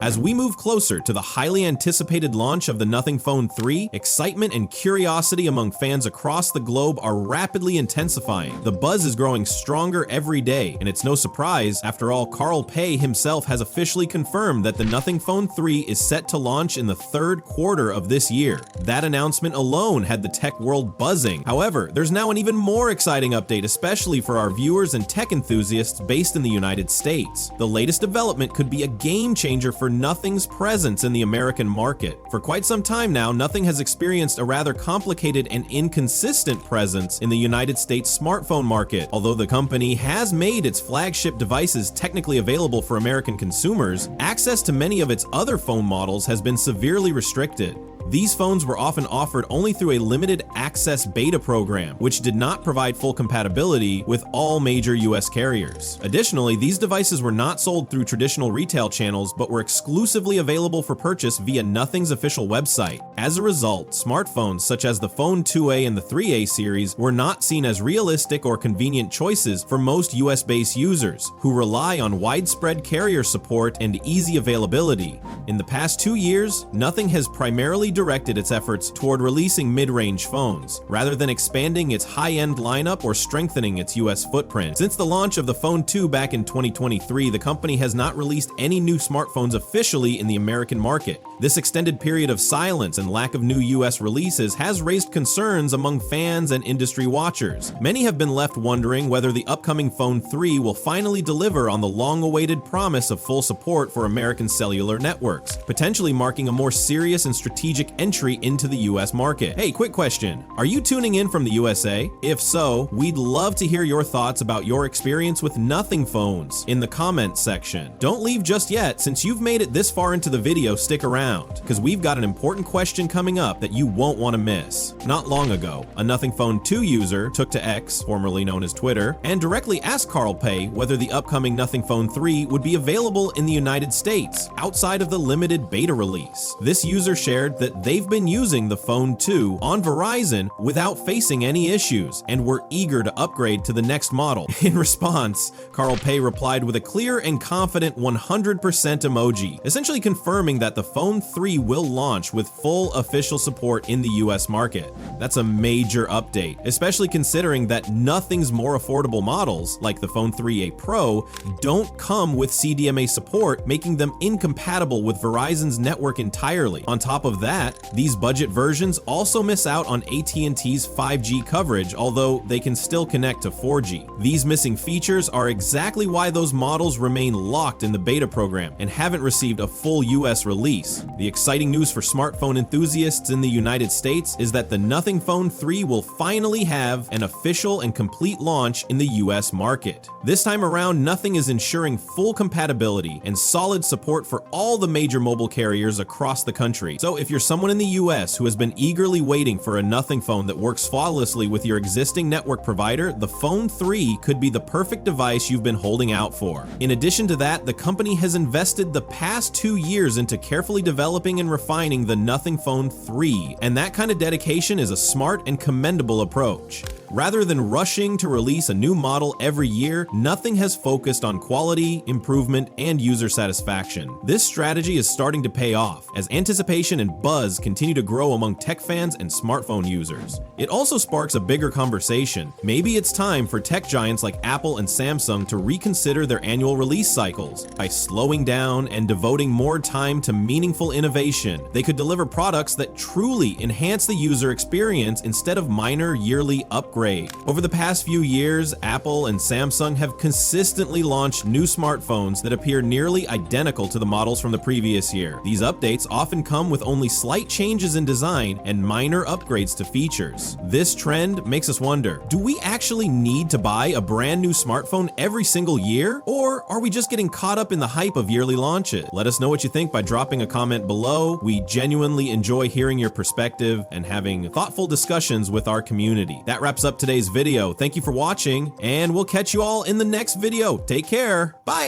As we move closer to the highly anticipated launch of the Nothing Phone 3, excitement and curiosity among fans across the globe are rapidly intensifying. The buzz is growing stronger every day, and it's no surprise, after all, Carl Pei himself has officially confirmed that the Nothing Phone 3 is set to launch in the third quarter of this year. That announcement alone had the tech world buzzing. However, there's now an even more exciting update, especially for our viewers and tech enthusiasts based in the United States. The latest development could be a game changer for Nothing's presence in the American market. For quite some time now, Nothing has experienced a rather complicated and inconsistent presence in the United States smartphone market. Although the company has made its flagship devices technically available for American consumers, access to many of its other phone models has been severely restricted. These phones were often offered only through a limited access beta program, which did not provide full compatibility with all major US carriers. Additionally, these devices were not sold through traditional retail channels, but were exclusively available for purchase via Nothing's official website. As a result, smartphones such as the Phone 2A and the 3A series were not seen as realistic or convenient choices for most US-based users, who rely on widespread carrier support and easy availability. In the past 2 years, Nothing has primarily directed its efforts toward releasing mid-range phones, rather than expanding its high-end lineup or strengthening its US footprint. Since the launch of the Phone 2 back in 2023, the company has not released any new smartphones officially in the American market. This extended period of silence and lack of new US releases has raised concerns among fans and industry watchers. Many have been left wondering whether the upcoming Phone 3 will finally deliver on the long-awaited promise of full support for American cellular networks, potentially marking a more serious and strategic entry into the US market. Hey, quick question. Are you tuning in from the USA? If so, we'd love to hear your thoughts about your experience with Nothing phones in the comments section. Don't leave just yet. Since you've made it this far into the video, stick around, because we've got an important question coming up that you won't want to miss. Not long ago, a Nothing Phone 2 user took to X, formerly known as Twitter, and directly asked Carl Pei whether the upcoming Nothing Phone 3 would be available in the United States, outside of the limited beta release. This user shared that they've been using the Phone 2 on Verizon without facing any issues and were eager to upgrade to the next model. In response, Carl Pei replied with a clear and confident 100% emoji, essentially confirming that the Phone 3 will launch with full official support in the US market. That's a major update, especially considering that Nothing's more affordable models, like the Phone 3A Pro, don't come with CDMA support, making them incompatible with Verizon's network entirely. On top of that, these budget versions also miss out on AT&T's 5G coverage, although they can still connect to 4G. These missing features are exactly why those models remain locked in the beta program and haven't received a full US release. The exciting news for smartphone enthusiasts in the United States is that the Nothing Phone 3 will finally have an official and complete launch in the US market. This time around, Nothing is ensuring full compatibility and solid support for all the major mobile carriers across the country. So if you're someone in the US who has been eagerly waiting for a Nothing phone that works flawlessly with your existing network provider, the Phone 3 could be the perfect device you've been holding out for. In addition to that, the company has invested the past 2 years into carefully developing and refining the Nothing Phone 3, and that kind of dedication is a smart and commendable approach. Rather than rushing to release a new model every year, Nothing has focused on quality, improvement, and user satisfaction. This strategy is starting to pay off, as anticipation and buzz continue to grow among tech fans and smartphone users. It also sparks a bigger conversation. Maybe it's time for tech giants like Apple and Samsung to reconsider their annual release cycles. By slowing down and devoting more time to meaningful innovation, they could deliver products that truly enhance the user experience instead of minor yearly upgrades. Over the past few years, Apple and Samsung have consistently launched new smartphones that appear nearly identical to the models from the previous year. These updates often come with only slight changes in design and minor upgrades to features. This trend makes us wonder, do we actually need to buy a brand new smartphone every single year? Or are we just getting caught up in the hype of yearly launches? Let us know what you think by dropping a comment below. We genuinely enjoy hearing your perspective and having thoughtful discussions with our community. That wraps up today's video. Thank you for watching, and we'll catch you all in the next video. Take care. Bye.